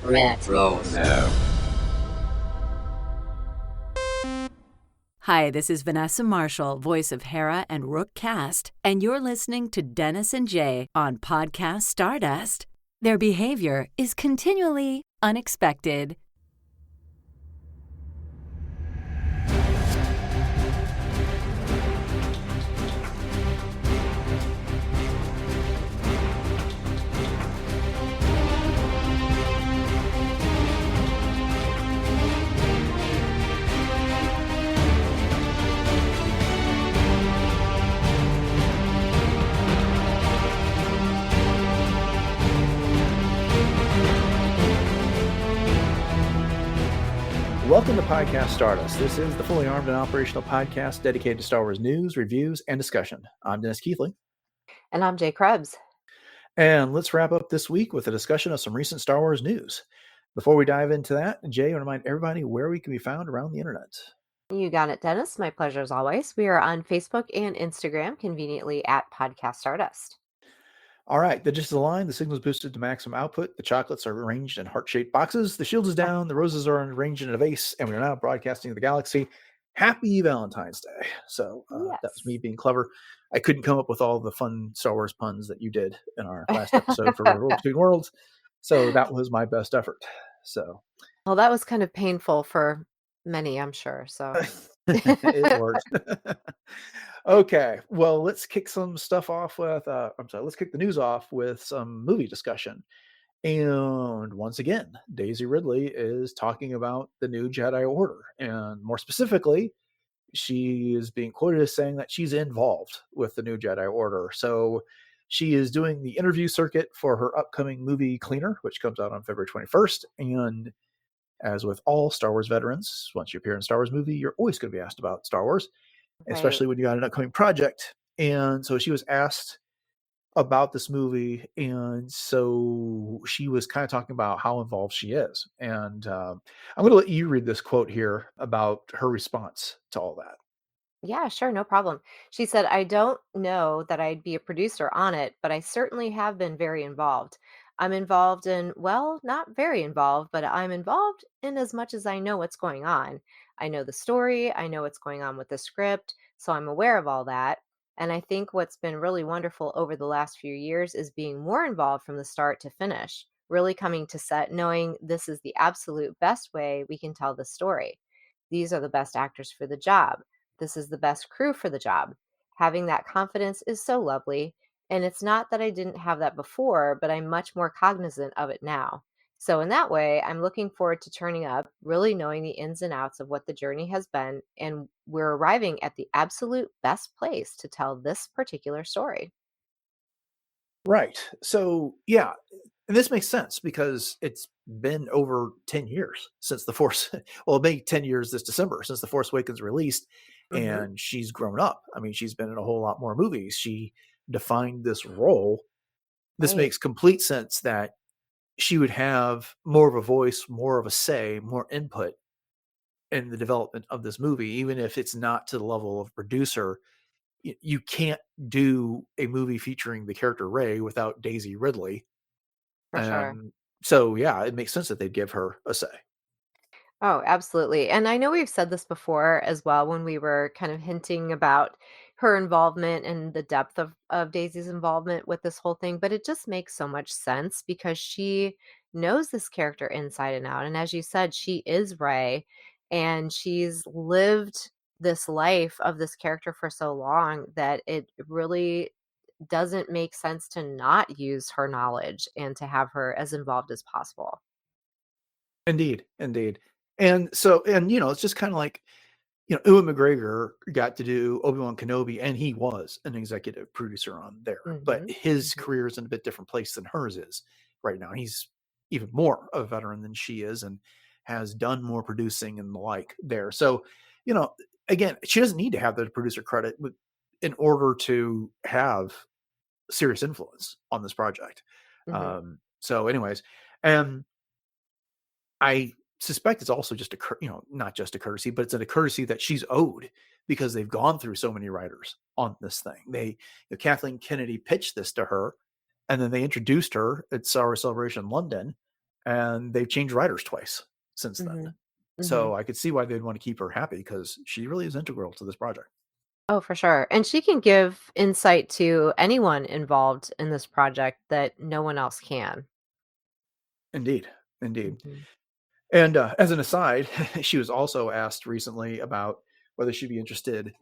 Retro. Hi, this is Vanessa Marshall, voice of Hera and Rook Cast, and you're listening to Dennis and Jay on Podcast Stardust. Their behavior is continually unexpected. Welcome to Podcast Stardust. This is the fully armed and operational podcast dedicated to Star Wars news, reviews, and discussion. I'm Dennis Keithley. And I'm Jay Krebs. And let's wrap up this week with a discussion of some recent Star Wars news. Before we dive into that, Jay, I want to remind everybody where we can be found around the internet. You got it, Dennis. My pleasure as always. We are on Facebook and Instagram, conveniently at Podcast Stardust. All right, the digital line, the signal's boosted to maximum output, the chocolates are arranged in heart-shaped boxes, the shield is down, the roses are arranged in a vase, and we are now broadcasting to the galaxy. Happy Valentine's Day. So Yes. That was me being clever. I couldn't come up with all the fun Star Wars puns that you did in our last episode for World Between Worlds. So that was my best effort. So, Well, that was kind of painful for many, I'm sure. So it worked. Okay, well, let's kick some stuff off with, let's kick the news off with some movie discussion. And once again, Daisy Ridley is talking about the new Jedi Order. And more specifically, she is being quoted as saying that she's involved with the new Jedi Order. So she is doing the interview circuit for her upcoming movie Cleaner, which comes out on February 21st. And as with all Star Wars veterans, once you appear in a Star Wars movie, you're always going to be asked about Star Wars, especially when you got an upcoming project. And so she was asked about this movie, and so she was kind of talking about how involved she is. And I'm going to let you read this quote here about her response to all that. Yeah, sure, no problem. She said, I don't know that I'd be a producer on it, but I certainly have been very involved. I'm involved in, well, not very involved, but I'm involved in as much as I know what's going on. I know the story, I know what's going on with the script, so I'm aware of all that. And I think what's been really wonderful over the last few years is being more involved from the start to finish, really coming to set knowing this is the absolute best way we can tell the story. These are the best actors for the job. This is the best crew for the job. Having that confidence is so lovely. And it's not that I didn't have that before, but I'm much more cognizant of it now. So, in that way, I'm looking forward to turning up, really knowing the ins and outs of what the journey has been. And we're arriving at the absolute best place to tell this particular story. Right. So, yeah, and this makes sense because it's been over 10 years since The Force, well, maybe 10 years this December since The Force Awakens released, Hmm. and she's grown up. I mean, she's been in a whole lot more movies. She defined this role. This Right. makes complete sense that she would have more of a voice, more of a say, more input in the development of this movie, even if it's not to the level of producer. You can't do a movie featuring the character Rey without Daisy Ridley. For sure. And so, yeah, it makes sense that they'd give her a say. Oh, absolutely. And I know we've said this before as well when we were kind of hinting about her involvement and the depth of Daisy's involvement with this whole thing, but it just makes so much sense because she knows this character inside and out. And as you said, she is Rey and she's lived this life of this character for so long that it really doesn't make sense to not use her knowledge and to have her as involved as possible. Indeed, indeed. And so, and it's just kind of like, Ewan McGregor got to do Obi-Wan Kenobi, and he was an executive producer on there. But Hmm. his career is in a bit different place than hers is right now. He's even more of a veteran than she is and has done more producing and the like there. So, you know, again, she doesn't need to have the producer credit in order to have serious influence on this project. Hmm. So anyways, and I suspect it's also just not just a courtesy, but it's a courtesy that she's owed because they've gone through so many writers on this thing. Kathleen Kennedy pitched this to her, and then they introduced her at Star Wars Celebration in London, and they've changed writers twice since then. Mhm. Mhm. So I could see why they'd want to keep her happy because she really is integral to this project. Oh, for sure. And she can give insight to anyone involved in this project that no one else can. Indeed, indeed. Mhm. And as an aside, she was also asked recently about whether she'd be interested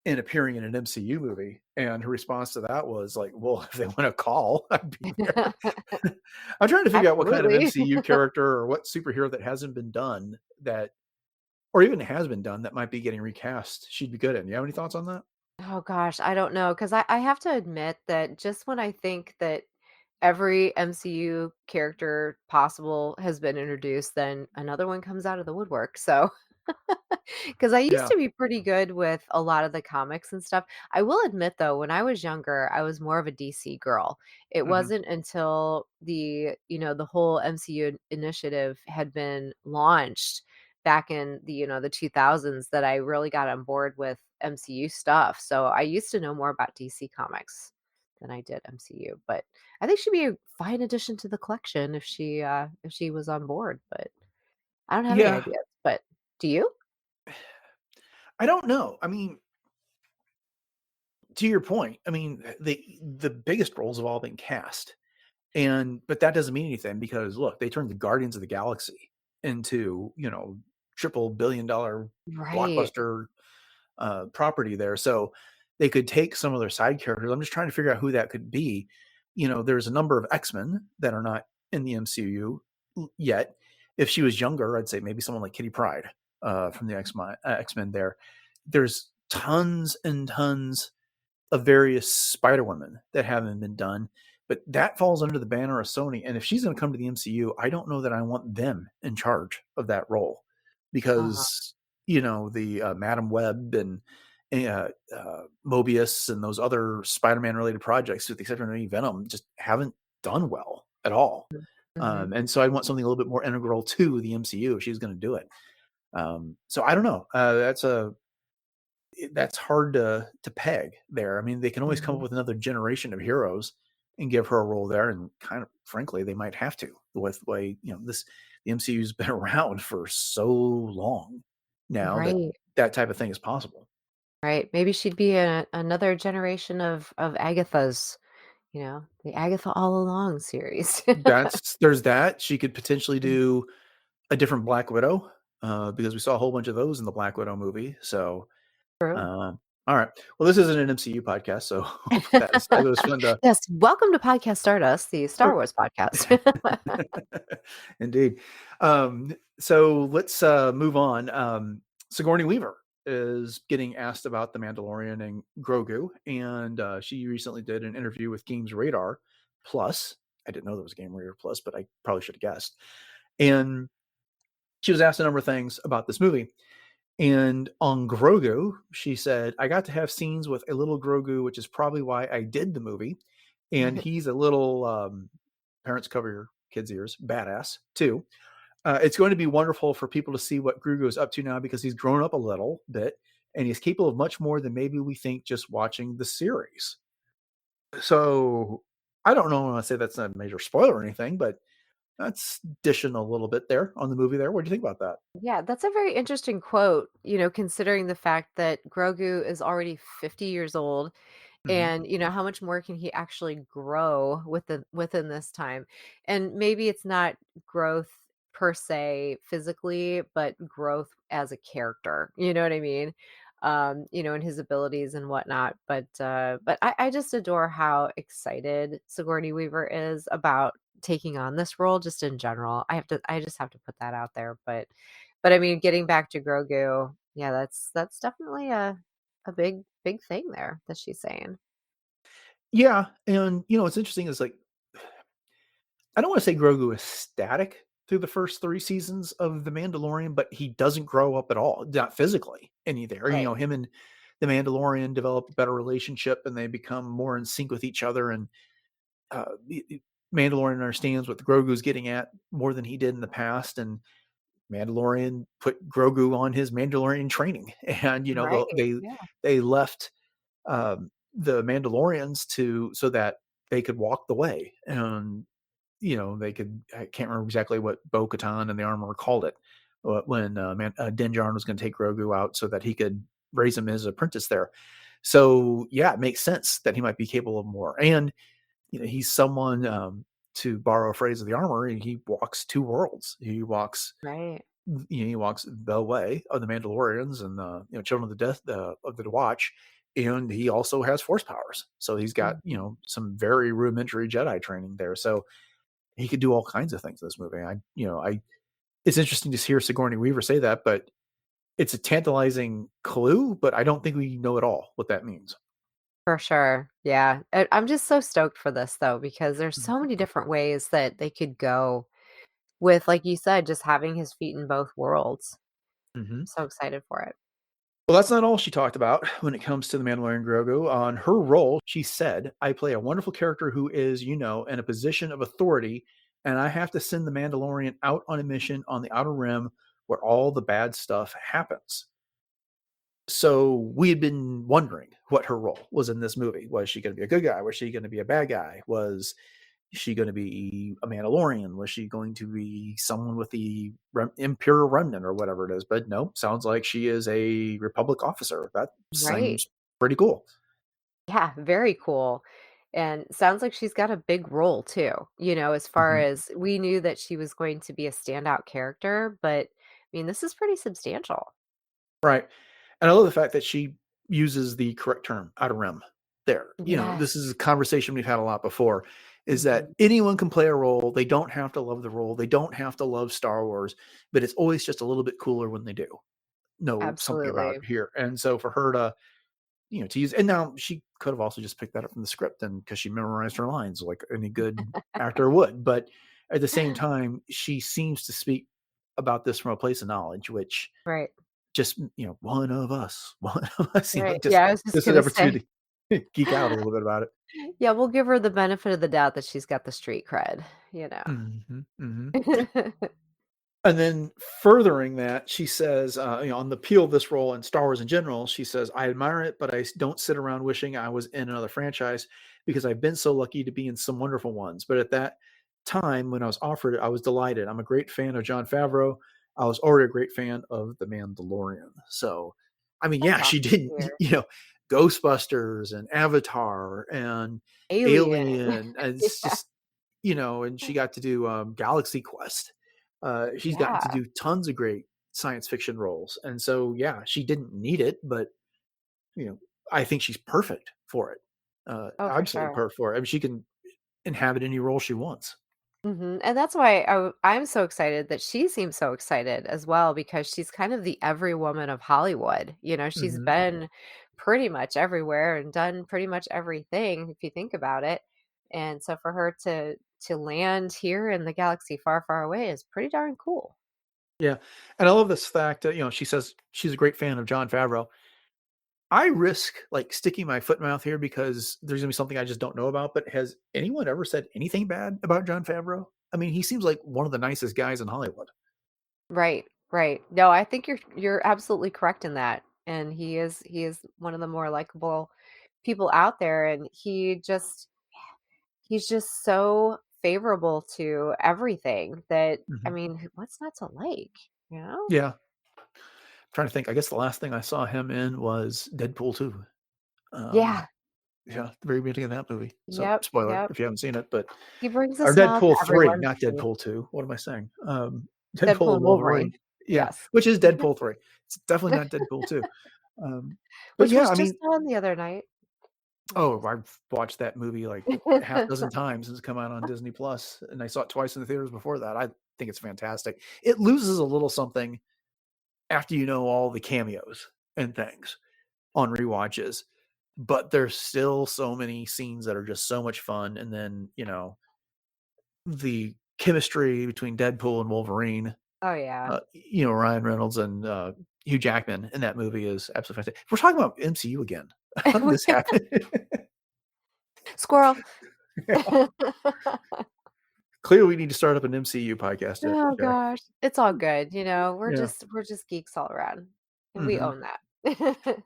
in appearing in an MCU movie, and her response to that was like, "Well, if they want to call, I'd be there." I'm trying to figure out what kind of Absolutely. MCU character or what superhero that hasn't been done that, or even has been done that might be getting recast. She'd be good in. You have any thoughts on that? Oh gosh, I don't know, 'cause I have to admit that just when I think that every MCU character possible has been introduced, then another one comes out of the woodwork. So, because I used Yeah. to be pretty good with a lot of the comics and stuff. I will admit though, when I was younger, I was more of a DC girl. It Hmm. wasn't until the whole MCU initiative had been launched back in the 2000s that I really got on board with MCU stuff. So I used to know more about DC comics than I did MCU, but I think she'd be a fine addition to the collection if she was on board, but I don't have any Yeah. ideas. But do you? I don't know. I mean, to your point, I mean, the biggest roles have all been cast. And but that doesn't mean anything because look, they turned the Guardians of the Galaxy into, triple billion dollar Right. blockbuster property there. So they could take some of their side characters. I'm just trying to figure out who that could be. There's a number of X-Men that are not in the MCU yet. If she was younger, I'd say maybe someone like Kitty Pryde from the X-Men there. There's tons and tons of various Spider Women that haven't been done, but that falls under the banner of Sony. And if she's going to come to the MCU, I don't know that I want them in charge of that role Uh-huh. because the Madam Web and Mobius and those other Spider-Man related projects, with the exception of maybe Venom, just haven't done well at all. Mhm. And so I want something a little bit more integral to the MCU if she's going to do it. So I don't know. That's hard to peg there. I mean, they can always come up Mhm. with another generation of heroes and give her a role there, and kind of frankly, they might have to with the way the MCU's been around for so long now that Right. that type of thing is possible. Right. Maybe she'd be another generation of Agathas, the Agatha All Along series. There's that. She could potentially Mm. do a different Black Widow because we saw a whole bunch of those in the Black Widow movie. So, True. all right. Well, this isn't an MCU podcast, so hopefully that aside, it was fun to Yes, welcome to Podcast Stardust, the Star Wars podcast. Indeed. So let's move on. Sigourney Weaver is getting asked about the Mandalorian and Grogu, and she recently did an interview with Games Radar Plus. I didn't know there was Game Radar Plus, but I probably should have guessed. And she was asked a number of things about this movie. And on Grogu, she said, I got to have scenes with a little Grogu, which is probably why I did the movie. And he's a little, parents cover your kids' ears, badass too. It's going to be wonderful for people to see what Grogu is up to now because he's grown up a little bit and he's capable of much more than maybe we think just watching the series. So I don't know when I say that's not a major spoiler or anything, but that's dishing a little bit there on the movie there. What do you think about that? Yeah, that's a very interesting quote, considering the fact that Grogu is already 50 years old Hmm. and how much more can he actually grow within this time? And maybe it's not growth per se physically, but growth as a character. You know what I mean? And his abilities and whatnot. But I just adore how excited Sigourney Weaver is about taking on this role just in general. I just have to put that out there. But I mean, getting back to Grogu, yeah, that's definitely a big thing there that she's saying. Yeah. And, what's interesting is like, I don't want to say Grogu is static through the first 3 seasons of The Mandalorian, but he doesn't grow up at all, not physically any there. Right. Him and the Mandalorian develop a better relationship and they become more in sync with each other. And Mandalorian understands what the Grogu's getting at more than he did in the past. And Mandalorian put Grogu on his Mandalorian training. And, Right. Yeah. they left the Mandalorians so that they could walk the way. And they could, I can't remember exactly what Bo-Katan and the Armorer called it, when Din Djarin was going to take Grogu out so that he could raise him as an apprentice there. So yeah, it makes sense that he might be capable of more. And he's someone, to borrow a phrase of the Armorer, he walks two worlds. He walks Right. he walks the way of the Mandalorians and the Children of the Death of the Watch, and he also has Force powers. So he's got Mhm. some very rudimentary Jedi training there. So he could do all kinds of things in this movie. I it's interesting to hear Sigourney Weaver say that, but it's a tantalizing clue. But I don't think we know at all what that means. For sure. Yeah. I'm just so stoked for this though, because there's so many different ways that they could go with, like you said, just having his feet in both worlds. Mm-hmm. So excited for it. Well, that's not all she talked about when it comes to the Mandalorian Grogu. On her role, she said, I play a wonderful character who is, in a position of authority, and I have to send the Mandalorian out on a mission on the Outer Rim where all the bad stuff happens. So we had been wondering what her role was in this movie. Was she going to be a good guy? Was she going to be a bad guy? Was she going to be a Mandalorian? Was she going to be someone with the Imperial Remnant or whatever it is? But no, sounds like she is a Republic officer. That Right. seems pretty cool. Yeah, very cool. And sounds like she's got a big role too, as far Mhm. as we knew that she was going to be a standout character, but I mean, this is pretty substantial. Right. And I love the fact that she uses the correct term, Outer Rim. There, this Yes. is a conversation we've had a lot before. Is that Mhm. anyone can play a role? They don't have to love the role. They don't have to love Star Wars, but it's always just a little bit cooler when they do know something about Absolutely. it here. And so for her to to use, and now she could have also just picked that up from the script and because she memorized her lines like any good actor would. But at the same time, she seems to speak about this from a place of knowledge, which Right. just one of us, one of us, Right. just Yeah, I was just this is an gonna say. opportunity to geek out a little bit about it. Yeah, we'll give her the benefit of the doubt that she's got the street cred, you know. Hmm, hmm. And then furthering that, she says, on the appeal of this role in Star Wars in general, she says, I admire it, but I don't sit around wishing I was in another franchise because I've been so lucky to be in some wonderful ones. But at that time, when I was offered it, I was delighted. I'm a great fan of Jon Favreau. I was already a great fan of The Mandalorian. So, I mean, That's yeah, awesome she to didn't, hear. Ghostbusters and Avatar and Alien. Alien. And it's Yeah. just, and she got to do Galaxy Quest. She's gotten to Yeah, do tons of great science fiction roles. And so, yeah, she didn't need it, but, you know, I think she's perfect for it. oh, for Absolutely sure. perfect for it. I mean, she can inhabit any role she wants. And that's why I'm so excited that she seems so excited as well, because she's kind of the every woman of Hollywood. She's Hmm. been pretty much everywhere and done pretty much everything if you think about it. And so for her to land here in the galaxy far, far away is pretty darn cool. Yeah. And I love this fact that, she says she's a great fan of Jon Favreau. I risk like sticking my foot in my mouth here because there's gonna be something I just don't know about. But has anyone ever said anything bad about Jon Favreau? I mean, he seems like one of the nicest guys in Hollywood. Right, right. No, I think you're absolutely correct in that. And he is one of the more likable people out there, and he's just so favorable to everything that I Hmm. mean, what's not to like, you know? Yeah. Trying to think. I guess the last thing I saw him in was Deadpool 2. Um, Yeah. yeah, the very beginning of that movie. So, Yep, spoiler yep. if you haven't seen it, but He brings a or smile to Deadpool 3, everyone's not face. Deadpool 2. What am I saying? Deadpool Deadpool and and Wolverine. Wolverine. Yeah, Yes. which is Deadpool 3. It's definitely not Deadpool 2. Um, but Which yeah, was I just mean, on the other night. oh, Yes. I've watched that movie like half dozen times since it's come out on Disney Plus, and I saw it twice in the theaters before that. I think it's fantastic. It loses a little something after all the cameos and things on rewatches, but there's still so many scenes that are just so much fun. And then, the chemistry between Deadpool and Wolverine, Oh, yeah. Ryan Reynolds and Hugh Jackman in that movie is absolutely fantastic. We're talking about MCU again. How did this happen? Squirrel. Yeah. Clearly, we need to start up an MCU podcast, Oh Jay. gosh, it's all good, we're Yeah. just geeks all around, and we Hmm. own that.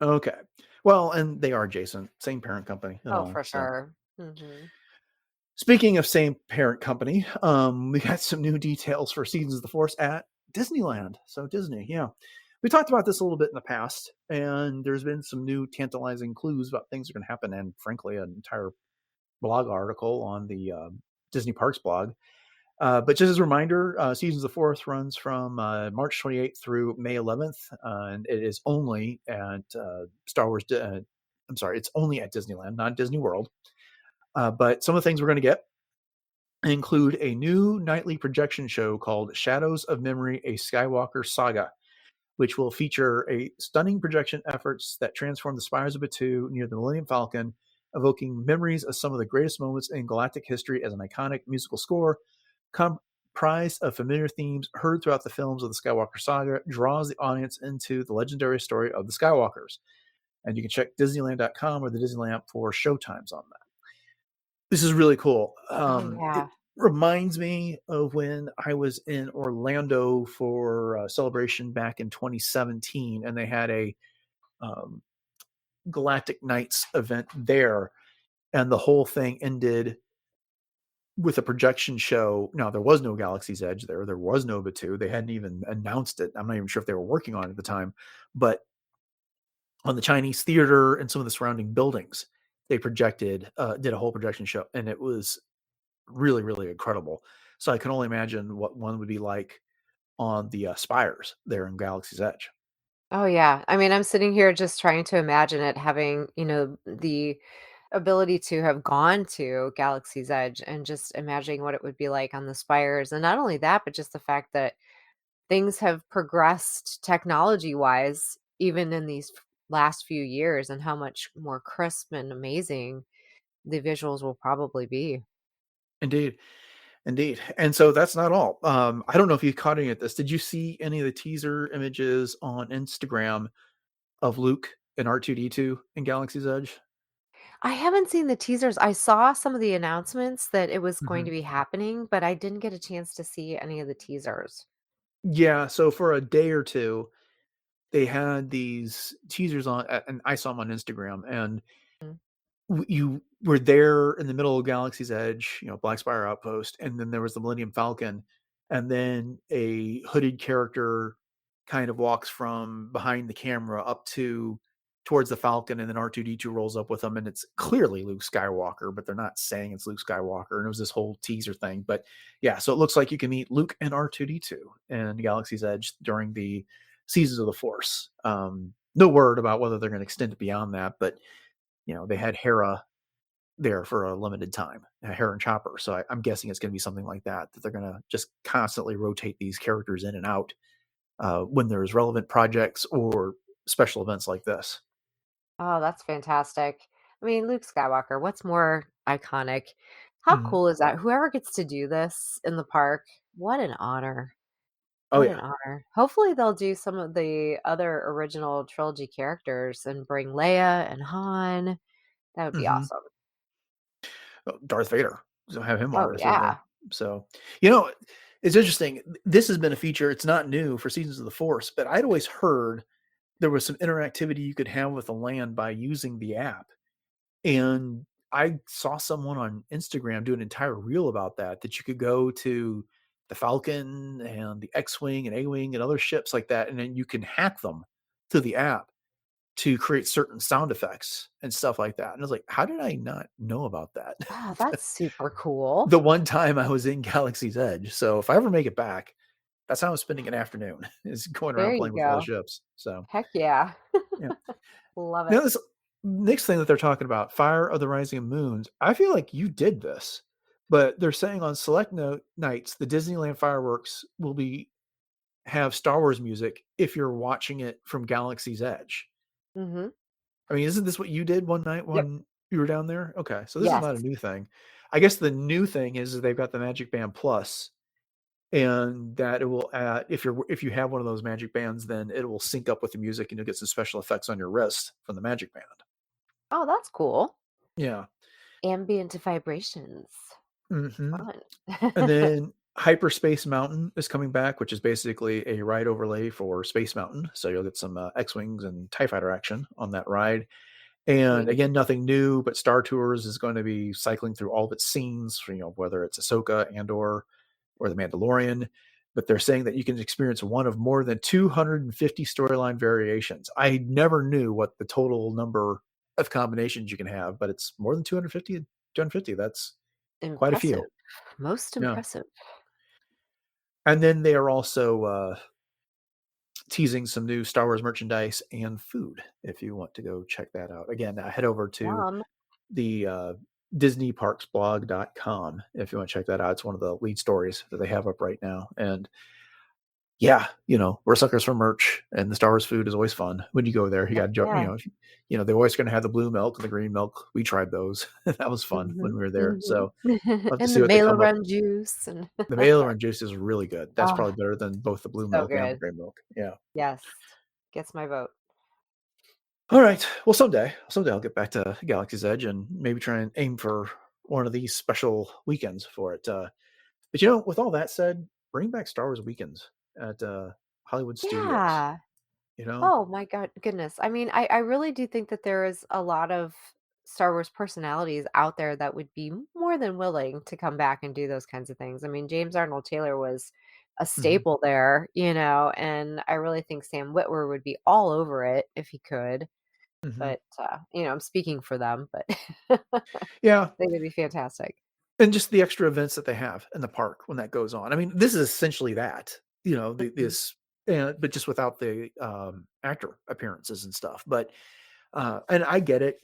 Okay. Well, and they are adjacent, same parent company and Oh, all. for So, sure. Mhm. Speaking of same parent company, we got some new details for Seasons of the Force at Disneyland. So Disney, yeah. We talked about this a little bit in the past, and there's been some new tantalizing clues about things that are going to happen, and frankly, an entire blog article on the Disney Parks blog. But just as a reminder, Seasons of the Force runs from March 28th through May 11th, and it is only at Star Wars. I'm sorry, it's only at Disneyland, not Disney World. But some of the things we're going to get include a new nightly projection show called Shadows of Memory, a Skywalker Saga, which will feature a stunning projection efforts that transform the spires of Batuu near the Millennium Falcon, evoking memories of some of the greatest moments in galactic history as an iconic musical score, comprised of familiar themes heard throughout the films of the Skywalker Saga, draws the audience into the legendary story of the Skywalkers. And you can check Disneyland.com or the Disneyland app for showtimes on that. This is really cool. It reminds me of when I was in Orlando for a celebration back in 2017, and they had a Galactic Nights event there, and the whole thing ended with a projection show. Now, there was no Galaxy's Edge there. There was no Batuu. They hadn't even announced it. I'm not even sure if they were working on it at the time, but on the Chinese theater and some of the surrounding buildings, they did a whole projection show, and it was really, really incredible. So I can only imagine what one would be like on the spires there in Galaxy's Edge. Oh, yeah. I mean, I'm sitting here just trying to imagine it having, the ability to have gone to Galaxy's Edge and just imagining what it would be like on the spires. And not only that, but just the fact that things have progressed technology-wise even in these last few years, and how much more crisp and amazing the visuals will probably be. Indeed. Indeed. And so that's not all. I don't know if you caught any of this. Did you see any of the teaser images on Instagram of Luke and R2D2 in Galaxy's Edge? I haven't seen the teasers. I saw some of the announcements that it was going Mhm. to be happening, but I didn't get a chance to see any of the teasers. Yeah. So for a day or two, they had these teasers on, and I saw them on Instagram, and Mm. you were there in the middle of Galaxy's Edge, Black Spire Outpost, and then there was the Millennium Falcon, and then a hooded character kind of walks from behind the camera up towards the Falcon, and then R2D2 rolls up with them, and it's clearly Luke Skywalker, but they're not saying it's Luke Skywalker, and it was this whole teaser thing. But yeah, so it looks like you can meet Luke and R2D2 in Galaxy's Edge during the Seasons of the Force. No word about whether they're going to extend it beyond that, but they had Hera there for a limited time, Hera and Chopper. So I'm guessing it's going to be something like that they're going to just constantly rotate these characters in and out when there's relevant projects or special events like this. Oh, that's fantastic. I mean, Luke Skywalker, what's more iconic? How Mhm. cool is that? Whoever gets to do this in the park, what an honor. Oh What an yeah. honor. Hopefully, they'll do some of the other original trilogy characters and bring Leia and Han. That would be Hmm. awesome. Darth Vader. So have him on Oh, there too. yeah. So you know, it's interesting. This has been a feature. It's not new for Seasons of the Force, but I'd always heard there was some interactivity you could have with the land by using the app. And I saw someone on Instagram do an entire reel about that you could go to the Falcon and the X-Wing and A-Wing and other ships like that, and then you can hack them through the app to create certain sound effects and stuff like that. And I was like, how did I not know about that? Oh, that's super cool. The one time I was in Galaxy's Edge. So if I ever make it back, that's how I'm spending an afternoon is going There around you playing with all the go. ships. So Heck yeah. yeah. Love Now, it. this next thing that they're talking about, Fire of the Rising Moons, I feel like you did this, but they're saying on select nights, the Disneyland fireworks will have Star Wars music if you're watching it from Galaxy's Edge. Hmm. I mean, isn't this what you did one night Yep. when you were down there? Okay, so this is Yes. not a new thing. I guess the new thing is they've got the Magic Band Plus, and that it will add if you have one of those Magic Bands, then it will sync up with the music, and you'll get some special effects on your wrist from the Magic Band. Oh, that's cool. Yeah. Ambient vibrations. Hmm. Fun. And then Hyperspace Mountain is coming back, which is basically a ride overlay for Space Mountain. So you'll get some X-Wings and TIE Fighter action on that ride. And Maybe. again, nothing new, but Star Tours is going to be cycling through all of its scenes, whether it's Ahsoka, Andor, or The Mandalorian. But they're saying that you can experience one of more than 250 storyline variations. I never knew what the total number of combinations you can have, but it's more than 250. 250. That's quite a Impressive. few. Most Yeah. impressive. And then they are also teasing some new Star Wars merchandise and food if you want to go check that out. Again, head over to Yum. the DisneyParksBlog.com if you want to check that out. It's one of the lead stories that they have up right now. And yeah, we're suckers for merch, and the Star Wars food is always fun when you go there. You Heck got, yeah. they're always going to have the blue milk and the green milk. We tried those. That was fun when Mhm, we were there. mhm. So love to And see the what they come up. Malarem juice and The Mailer and juice is really good. That's oh, probably better than both the blue so milk and the good. gray milk. Yeah. Yes. Gets my vote. All right. Well, someday I'll get back to Galaxy's Edge and maybe try and aim for one of these special weekends for it. But with all that said, bring back Star Wars weekends at Hollywood Studios. Yeah. You know. Oh my god goodness. I mean, I really do think that there is a lot of Star Wars personalities out there that would be more than willing to come back and do those kinds of things. I mean, James Arnold Taylor was a Mhm, staple there, and I really think Sam Witwer would be all over it if he could. mhm. But I'm speaking for them, but Yeah, they would be fantastic. and just the extra events that they have in the park when that goes on. I mean, this is essentially that. Mhm. This, but just without the actor appearances and stuff. But and I get it.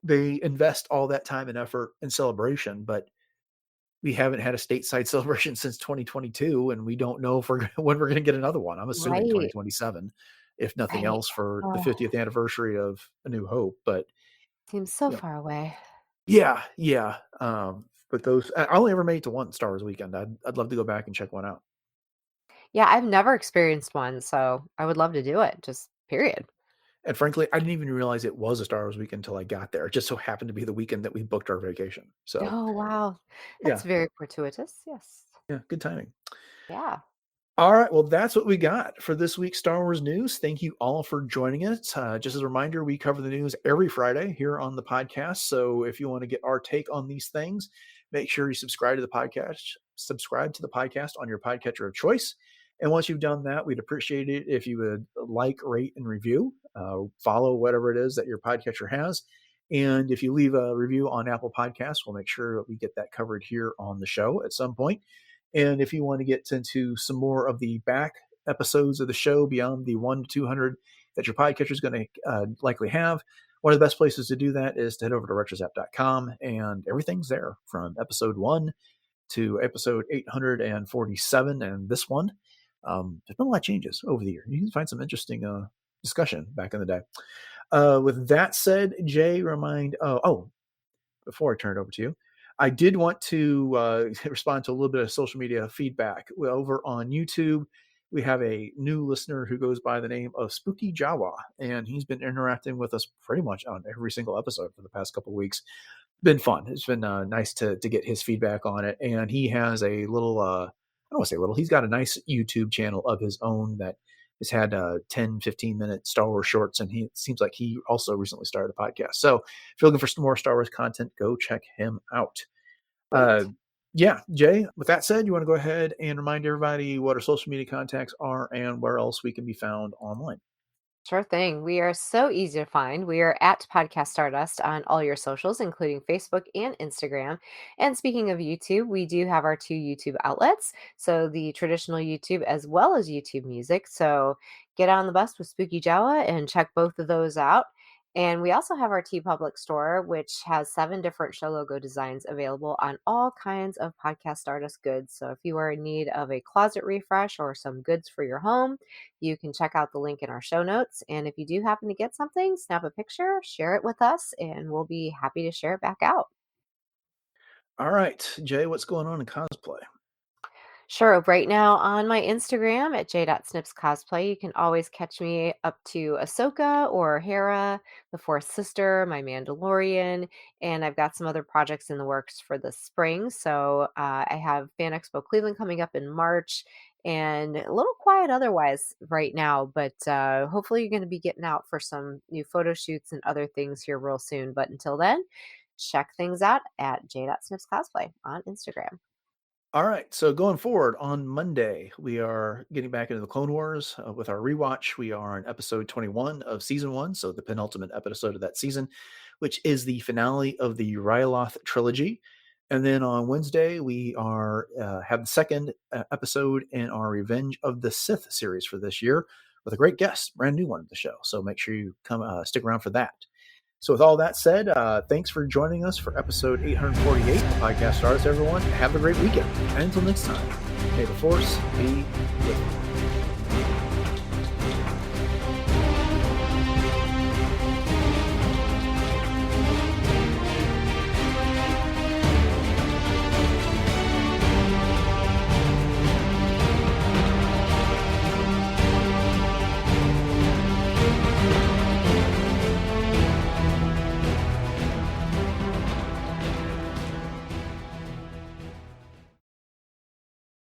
They invest all that time and effort in celebration, but we haven't had a stateside celebration since 2022, and we don't know if when we're going to get another one. I'm assuming Right, 2027, if nothing right. else, for the Oh, 50th anniversary of A New Hope. But seems so you know, far away. yeah, yeah. But those I only ever made it to one Star Wars weekend. I'd love to go back and check one out. Yeah, I've never experienced one, so I would love to do it, just period. And frankly, I didn't even realize it was a Star Wars weekend until I got there. It just so happened to be the weekend that we booked our vacation. So Oh, wow. That's yeah, very fortuitous. Yes. yeah, good timing. Yeah. All right, well, that's what we got for this week's Star Wars news. Thank you all for joining us. Just as a reminder, we cover the news every Friday here on the podcast. So if you want to get our take on these things, make sure you subscribe to the podcast. Subscribe to the podcast on your podcatcher of choice. And once you've done that, we'd appreciate it if you would like, rate, and review. Follow whatever it is that your podcatcher has. And if you leave a review on Apple Podcasts, we'll make sure that we get that covered here on the show at some point. And if you want to get into some more of the back episodes of the show beyond the 1 to 200 that your podcatcher is going to likely have, one of the best places to do that is to head over to retrozap.com, and everything's there from episode 1 to episode 847 and this one. There's been a lot of changes over the year. You can find some interesting discussion back in the day. With that said, Jay, before I turn it over to you, I did want to respond to a little bit of social media feedback. Over on YouTube, we have a new listener who goes by the name of Spooky Jawa, and he's been interacting with us pretty much on every single episode for the past couple of weeks. Been fun. It's been nice to get his feedback on it, and he has a little. I don't want to say little. He's got a nice YouTube channel of his own that has had 10, 15-minute Star Wars shorts, and it seems like he also recently started a podcast. So if you're looking for some more Star Wars content, go check him out. Uh, Sweet. yeah, Jay, with that said, you want to go ahead and remind everybody what our social media contacts are and where else we can be found online. Sure thing. We are so easy to find. We are at Podcast Stardust on all your socials, including Facebook and Instagram. And speaking of YouTube, we do have our two YouTube outlets. So the traditional YouTube as well as YouTube Music. So get on the bus with Spooky Jawa and check both of those out. And we also have our T Public store, which has 7 different show logo designs available on all kinds of Podcast Stardust goods. So if you are in need of a closet refresh or some goods for your home, you can check out the link in our show notes. And if you do happen to get something, snap a picture, share it with us, and we'll be happy to share it back out. All right, Jay, what's going on in cosplay? Sure. Right now on my Instagram at j.snipscosplay, you can always catch me up to Ahsoka or Hera, the Fourth Sister, my Mandalorian, and I've got some other projects in the works for the spring. So I have Fan Expo Cleveland coming up in March, and a little quiet otherwise right now, but hopefully you're going to be getting out for some new photo shoots and other things here real soon. But until then, check things out at j.snipscosplay on Instagram. All right. So going forward on Monday, we are getting back into the Clone Wars with our rewatch. We are on episode 21 of season 1, so the penultimate episode of that season, which is the finale of the Ryloth trilogy. And then on Wednesday, we are have the second episode in our Revenge of the Sith series for this year with a great guest, brand new one of the show. So make sure you come stick around for that. So with all that said, thanks for joining us for episode 848 of Podcast Stardust, everyone. Have a great weekend. And until next time, may the Force be with you.